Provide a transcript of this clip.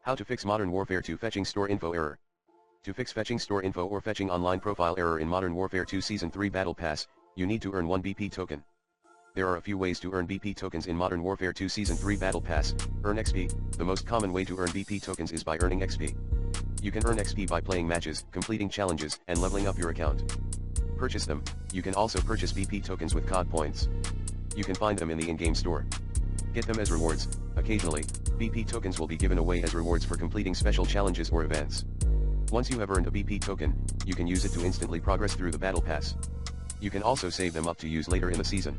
How to fix Modern Warfare 2 fetching store info error. To fix fetching store info or fetching online profile error in Modern Warfare 2 Season 3 Battle Pass, you need to earn 1 BP token. There are a few ways to earn BP tokens in Modern Warfare 2 Season 3 Battle Pass. Earn XP. The most common way to earn BP tokens is by earning XP. You can earn XP by playing matches, completing challenges, and leveling up your account. Purchase them. You can also purchase BP tokens with COD Points. You can find them in the in-game store. Get them as rewards. Occasionally, BP tokens will be given away as rewards for completing special challenges or events. Once you have earned a BP token, you can use it to instantly progress through the Battle Pass. You can also save them up to use later in the season.